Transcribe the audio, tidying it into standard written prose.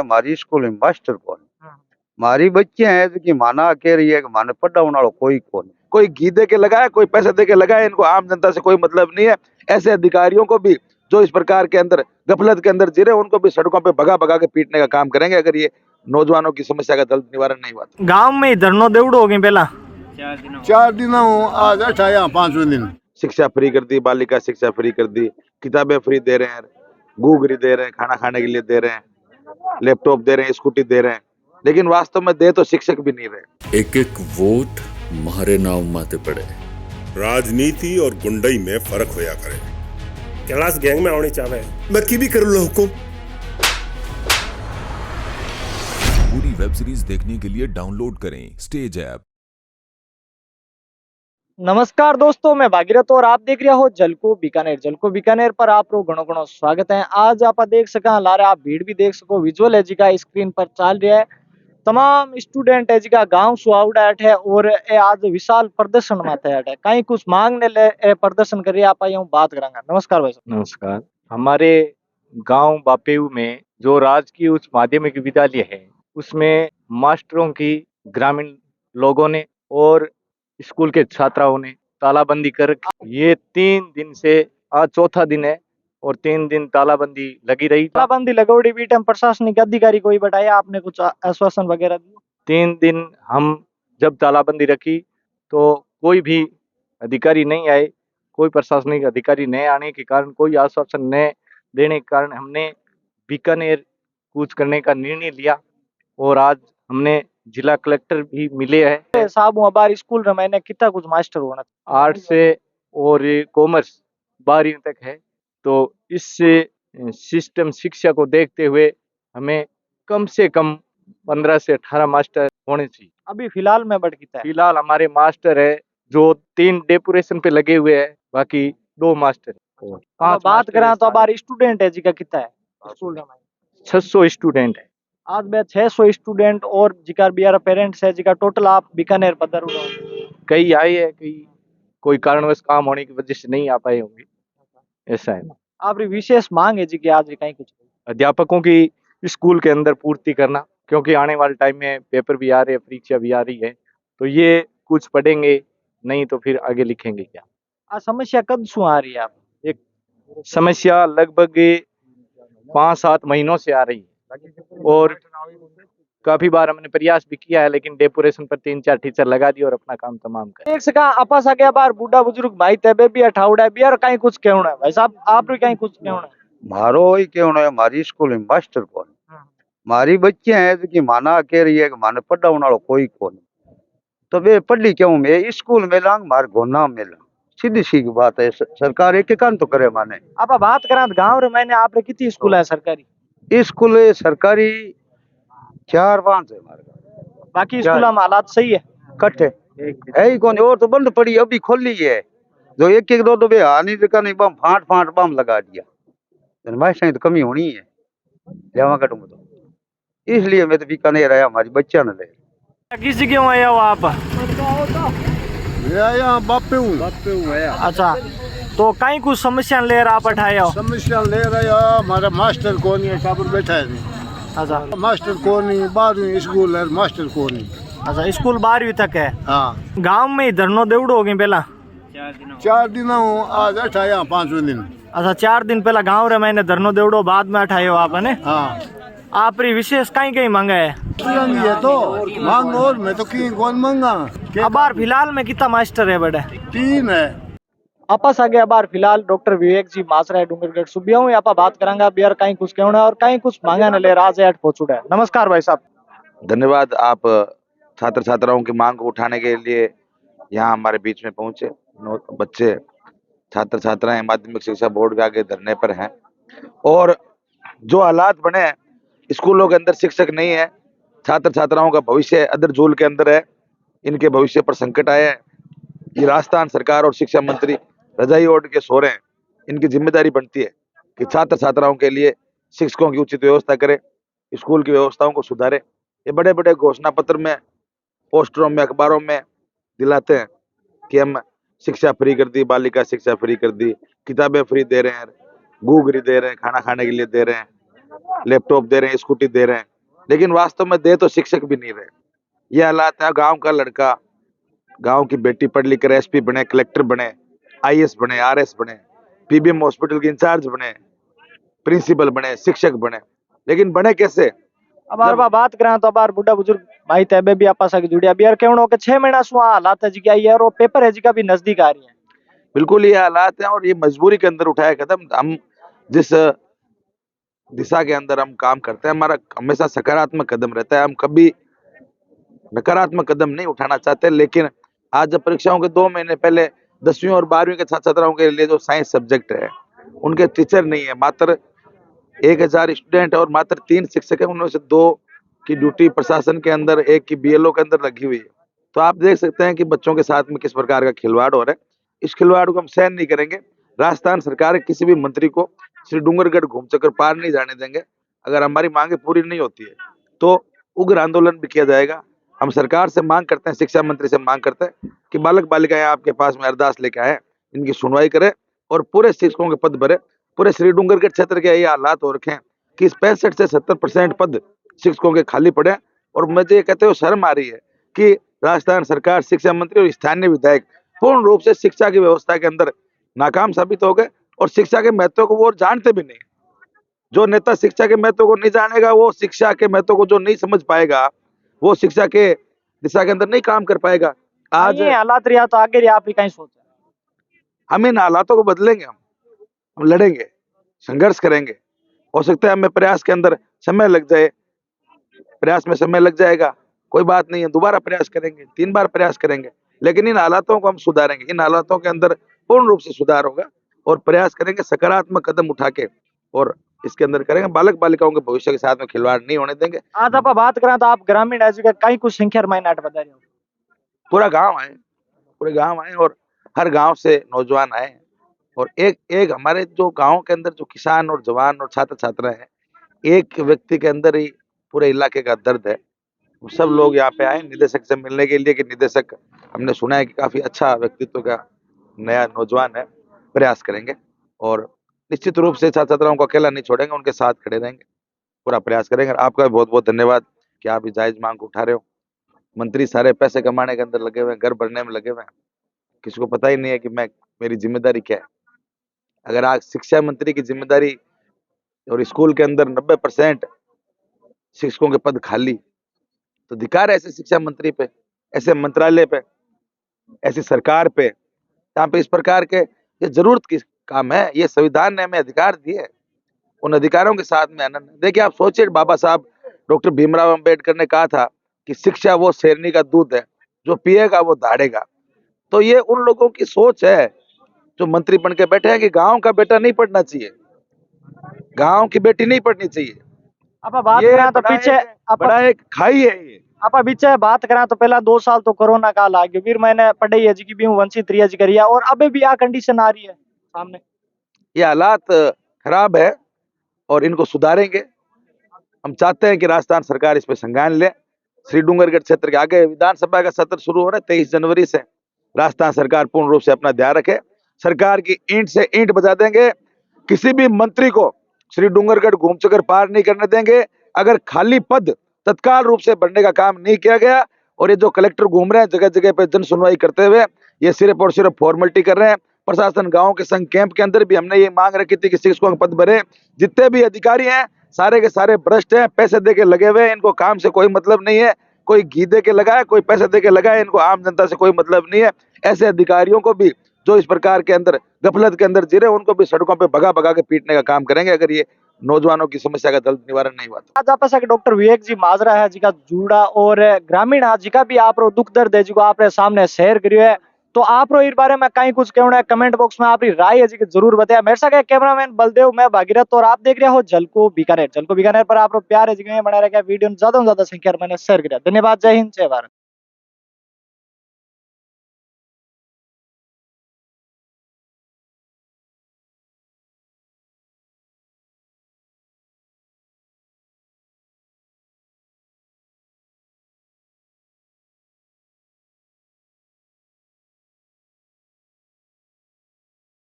हमारी स्कूल में मास्टर कौन हमारी बच्चियां हैं कि माना कह रही है कि माने पढ़ाने वाला कोई कौन, कोई घी दे के लगाए, कोई पैसे दे के लगाए, इनको आम जनता से कोई मतलब नहीं है। ऐसे अधिकारियों को भी जो इस प्रकार के अंदर गफलत के अंदर जी रहे, उनको भी सड़कों पे भगा भगा के पीटने का काम करेंगे अगर ये नौजवानों की समस्या का जल्द निवारण नहीं हुआ। गांव में धरनो देवड़ो हो गए पहला 4 दिन आज 5वें दिन शिक्षा फ्री कर दी, बालिका शिक्षा फ्री कर दी, किताबें फ्री दे रहे हैं, गूगरी दे रहे हैं, खाना खाने के लिए दे रहे हैं, लैपटॉप दे रहे हैं, स्कूटी दे रहे हैं, लेकिन वास्तव में दे तो शिक्षक भी नहीं रहे। एक एक वोट मारे नाव माते पड़े। राजनीति और गुंडई में फर्क होया करे। कैलाश गैंग में आनी चाहे मैं की भी करूँ हुकुम। पूरी वेब सीरीज देखने के लिए डाउनलोड करें स्टेज ऐप। नमस्कार दोस्तों, मैं भागीरथ और आप देख रहे हो जलको बीकानेर। जलको बीकानेर पर आप लोग घणो घणो स्वागत है। आज आप देख सका लारे आप भीड़ भी देख सको, विजुअल है जिका स्क्रीन पर चल रहा है। तमाम स्टूडेंट है जिका गांव सुआवड़ा है और ए आज विशाल प्रदर्शन माथे है, कहीं कुछ मांगने ले ए प्रदर्शन करिए। आप यूं बात करांगा। नमस्कार भाई साहब। नमस्कार। हमारे गांव बापेऊ में जो राजकीय उच्च माध्यमिक विद्यालय है उसमें मास्टरों की ग्रामीण लोगों ने और स्कूल के छात्राओं ने तालाबंदी कर रखी। ये 3 दिन से आज चौथा दिन है और 3 दिन तालाबंदी लगी रही। तालाबंदी लगौड़ी बीट में प्रशासनिक अधिकारी कोई बताया आपने कुछ आश्वासन वगैरह दिया? 3 दिन हम जब तालाबंदी रखी तो कोई भी अधिकारी नहीं आए, कोई प्रशासनिक अधिकारी नहीं आने के कारण, कोई आश्वासन न देने के कारण हमने बीकानेर कूच करने का निर्णय लिया और आज हमने जिला कलेक्टर भी मिले हैं। साहब हमारे स्कूल में मैंने कितना कुछ मास्टर होना, आर्ट्स से और कॉमर्स 12वीं तक है, तो इस सिस्टम शिक्षा को देखते हुए हमें कम से कम 15 से 18 मास्टर होने चाहिए। अभी फिलहाल में बढ़ कितना है? फिलहाल हमारे मास्टर है जो 3 डेकोरेशन पे लगे हुए हैं, बाकी 2 मास्टर है। बात करें तो हमारे स्टूडेंट है जिका कितना है स्कूल में? 600 स्टूडेंट है। आज मैं 600 स्टूडेंट और जिका बिहार पेरेंट्स है जिका टोटल आप बीकानेर पदर कई आए हैं, कई कोई कारणवश काम होने की वजह से नहीं आ पाए होंगे, ऐसा है। आपकी विशेष मांग है जी कि आज कहीं कुछ अध्यापकों की स्कूल के अंदर पूर्ति करना, क्योंकि आने वाले टाइम में पेपर भी आ रहे हैं, परीक्षा भी आ रही है, तो ये कुछ पढ़ेंगे नहीं तो फिर आगे लिखेंगे क्या। आज समस्या कब से आ रही है? आप एक समस्या लगभग 5-7 महीनों से आ रही है और काफी बार हमने प्रयास भी किया है, लेकिन डेकोरेशन पर 3-4 टीचर लगा दिए और अपना काम तमाम कर। एक सका आपस आ गया बार बूढ़ा बुजुर्ग भाई तबे भी अठाउड़ा बिहार कहीं कुछ कहना है भाई साहब, आप भी कहीं कुछ कहना है? मारो ही कहना है हमारी स्कूल में मास्टर कौन हमारी बच्चियां हैं कि माना कह रही है कि माने पढ़ाने वाला कोई कौन, तो वे पढ़ी क्यों मैं स्कूल में लांग मार गोना में ला, सीधी सी बात है। सरकार एक काम तो करे माने। आप बात करा गाँव रे मैंने आप कितनी स्कूल है सरकारी? स्कूल सरकारी 4-5 है हमारे, बाकी स्कूल में हालात सही है कट्ठे है ही कौन, और तो बंद पड़ी अभी खोली है, जो एक एक दो बे हानि नहीं बम फाट फाट बम लगा दिया, मास्टर तो कमी होनी है जावा कटूंगा तो, इसलिए मैं तो बीकानेर आया हमारी बच्चा न ले। किस जगह आया हो आप? यहाँ बापेऊ है। अच्छा, तो कहीं कुछ समस्या ले रहा आप उठाए हो? समस्या ले रहे हमारा मास्टर कौन है, टाबर बैठा है नहीं। अच्छा, मास्टर कौन है, 12वीं स्कूल है, मास्टर कौन है। अच्छा, स्कूल 12वीं तक है। हाँ, गांव में धरनो देवड़ो हो गए पहला 4 दिन आज 5वें दिन। अच्छा, 4 दिन पहला गांव रे मैंने धरनो देवड़ो बाद में उठाए हो आप ने? हाँ, आप विशेष कहीं कहीं मांगा है? है तो मांग और मैं तो कहीं कौन मांगा। अब बार फिलहाल में कितना मास्टर है बड़े? 3 है। आपस आगे बार फिलहाल डॉक्टर विवेक जी मासरा डूंगरगढ़ सुबिया हूँ। आप बात करांगा बिहार कहीं कुछ कहना और कहीं कुछ मांगा न ले राज ऐट पहुंचुड़ा है। नमस्कार भाई साहब। धन्यवाद, आप छात्र छात्राओं की मांग को उठाने के लिए यहाँ हमारे बीच में पहुंचे। बच्चे छात्र छात्राएं माध्यमिक शिक्षा बोर्ड के आगे धरने पर हैं और जो हालात बने हैं, स्कूलों के अंदर शिक्षक नहीं है, छात्र छात्राओं का भविष्य अदर झूल के अंदर है, इनके भविष्य पर संकट आया है। ये राजस्थान सरकार और शिक्षा मंत्री रजाई ओढ़ के सो रहे हैं। इनकी जिम्मेदारी बनती है कि छात्र छात्राओं के लिए शिक्षकों की उचित व्यवस्था करें, स्कूल की व्यवस्थाओं को सुधारें। ये बड़े बड़े घोषणा पत्र में, पोस्टरों में, अखबारों में दिलाते हैं कि हम शिक्षा फ्री कर दी, बालिका शिक्षा फ्री कर दी, किताबें फ्री दे रहे हैं, गूगरी दे रहे हैं, खाना खाने के लिए दे रहे हैं, लैपटॉप दे रहे हैं, स्कूटी दे रहे हैं, लेकिन वास्तव में दे तो शिक्षक भी नहीं रहे। ये हालात है। गांव का लड़का, गांव की बेटी पढ़ लिख कर एसपी बने, कलेक्टर बने, आईएएस बने, आरएस बने, पीबीएम हॉस्पिटल के इंचार्ज बने, प्रिंसिपल बने, शिक्षक बने, लेकिन बने कैसे? अब यार बात करें तो बार बुढ़ा बुजुर्ग भाई तबे भी आपस के जुड़िया भी यार केवणो के 6 महीना सु हालात है जी का यार, और पेपर है जी का भी नजदीक आ रही है। बिल्कुल ये हालात हैं और ये मजबूरी के अंदर उठाया कदम। हम जिस दिशा के अंदर हम काम करते हैं, हमारा हमेशा सकारात्मक कदम रहता है। हम कभी नकारात्मक कदम नहीं उठाना चाहते। लेकिन आज जब परीक्षाओं के 2 महीने पहले 10वीं और 12वीं के छात्र छात्राओं के लिए जो साइंस सब्जेक्ट है, उनके टीचर नहीं है, मात्र 1000 स्टूडेंट और मात्र 3 शिक्षक है, उनमें से 2 की ड्यूटी प्रशासन के अंदर, 1 की बीएलओ के अंदर लगी हुई है। तो आप देख सकते हैं कि बच्चों के साथ में किस प्रकार का खिलवाड़ हो रहा है। इस खिलवाड़ को हम सहन नहीं करेंगे। राजस्थान सरकार किसी भी मंत्री को श्री डूंगरगढ़ घूम चक्कर पार नहीं जाने देंगे। अगर हमारी मांगे पूरी नहीं होती है तो उग्र आंदोलन भी किया जाएगा। हम सरकार से मांग करते हैं, शिक्षा मंत्री से मांग करते हैं कि बालक बालिकाएं आपके पास में अरदास लेके आए, इनकी सुनवाई करें और पूरे शिक्षकों के पद भरे। पूरे श्री डूंगरगढ़ क्षेत्र के ये हालात हो रखे हैं कि 65 से 70% पद शिक्षकों के खाली पड़े। और मुझे ये कहते हुए शर्म आ रही है कि राजस्थान सरकार, शिक्षा मंत्री और स्थानीय विधायक पूर्ण रूप से शिक्षा की व्यवस्था के अंदर नाकाम साबित हो गए और शिक्षा के महत्व को वो जानते भी नहीं। जो नेता शिक्षा के महत्व को नहीं जानेगा, वो शिक्षा के महत्व को जो नहीं समझ पाएगा, वो शिक्षा के दिशा के अंदर नहीं काम कर पाएगा। आज ये हालात रिया तो आगे रिया आप ही कहीं सोचा हम इन हालातों को बदलेंगे। हम लड़ेंगे, संघर्ष करेंगे। हो सकता है हमें प्रयास के अंदर समय लग जाए, प्रयास में समय लग जाएगा, कोई बात नहीं है, दोबारा प्रयास करेंगे, 3 बार प्रयास करेंगे, लेकिन इन हालातों को हम सुधारेंगे। इन हालातों के अंदर पूर्ण रूप से सुधार होगा और प्रयास करेंगे, सकारात्मक कदम उठा के और इसके अंदर करेंगे। बालक बालिकाओं के भविष्य के साथ में खिलवाड़ नहीं होने देंगे। आज आप बात करें तो आप ग्रामीण राज्य का कहीं कुछ संख्या मायनाट बता रहे हो। पूरा गांव आए, पूरे गांव आए और हर गांव से नौजवान आए और एक हमारे जो गांव के अंदर जो किसान और जवान और छात्र छात्रा है, एक व्यक्ति के अंदर ही पूरे इलाके का दर्द है। सब लोग यहाँ पे आए निदेशक से मिलने के लिए कि निदेशक, हमने सुना है कि काफी अच्छा व्यक्तित्व का नया नौजवान है, प्रयास करेंगे और निश्चित रूप से छात्र छात्राओं को अकेला नहीं छोड़ेंगे, उनके साथ खड़े रहेंगे, पूरा प्रयास करेंगे। आपका भी बहुत बहुत धन्यवाद कि आप इस जायज मांग को उठा रहे हो। मंत्री सारे पैसे कमाने के अंदर लगे हुए हैं, घर भरने में लगे हुए हैं, किसी को पता ही नहीं है कि मेरी जिम्मेदारी क्या है। अगर आज शिक्षा मंत्री की जिम्मेदारी और स्कूल के अंदर 90% शिक्षकों के पद खाली, तो धिक्कार है ऐसे शिक्षा मंत्री पे, ऐसे मंत्रालय पे, ऐसी सरकार पे, जहाँ पे इस प्रकार के ये जरूरत की काम है। ये संविधान ने हमें अधिकार दिए, उन अधिकारों के साथ में आनंद। देखिए आप सोचिए, बाबा साहब डॉक्टर भीमराव अंबेडकर ने कहा था कि शिक्षा वो शेरनी का दूध है, जो पिएगा वो दहाड़ेगा। तो ये उन लोगों की सोच है जो मंत्री बन के बैठे हैं कि गांव का बेटा नहीं पढ़ना चाहिए, गांव की बेटी नहीं पढ़नी चाहिए। आप बात ये करें तो पीछे बड़ा एक खाई है ये। आप पीछे बात करें तो पहला 2 साल तो कोरोना काल आ गया, फिर मैंने पढ़ाई है जी की भी वंचित रिया जी करिया और अबे भी आ कंडीशन आ रही है सामने। ये हालात खराब है और इनको सुधारेंगे। हम चाहते हैं कि राजस्थान सरकार इस पे संज्ञान ले। श्री डूंगरगढ़ क्षेत्र के आगे विधानसभा का सत्र शुरू हो रहा है 23 जनवरी से। राजस्थान सरकार पूर्ण रूप से अपना ध्यान रखे, सरकार की ईंट से ईंट बजा देंगे। किसी भी मंत्री को श्री डूंगरगढ़ घूम चक्कर पार नहीं करने देंगे। अगर खाली पद तत्काल रूप से भरने का काम नहीं किया गया, और ये जो कलेक्टर घूम रहे हैं जगह जगह पे जन सुनवाई करते हुए, ये सिर्फ और सिर्फ फॉर्मेलिटी कर रहे हैं। प्रशासन गांव के संघ कैंप के अंदर भी हमने ये मांग रखी थी कि शिक्षकों के पद भरे। जितने भी अधिकारी हैं सारे के सारे भ्रष्ट हैं, पैसे दे के लगे हुए हैं, इनको काम से कोई मतलब नहीं है। कोई घी दे के लगाए, कोई पैसे दे के लगाए, इनको आम जनता से कोई मतलब नहीं है। ऐसे अधिकारियों को भी जो इस प्रकार के अंदर गफलत के अंदर जी रहे, उनको भी सड़कों पे भगा भगा के पीटने का काम करेंगे अगर ये नौजवानों की समस्या का जल्द निवारण नहीं हुआ। आज आप ऐसा कि डॉक्टर विवेक जी माजरा है जी का जुड़ा और ग्रामीण आज जी का भी आप दुख दर्द है जी को आप सामने शेयर करियो है। तो आप इस बारे में कहीं कुछ कहना है कमेंट बॉक्स में आपकी राय है जी जरूर बताया। मेरे साथ कैमरामैन बलदेव, मैं भागीरथ और आप देख रहे हो झलको बीकानेर। झलको बीकानेर पर आप प्यार है जी बना रहे वीडियो ज्यादा से ज्यादा संख्या मैंने शेयर किया। धन्यवाद। जय हिंद, जय भारत।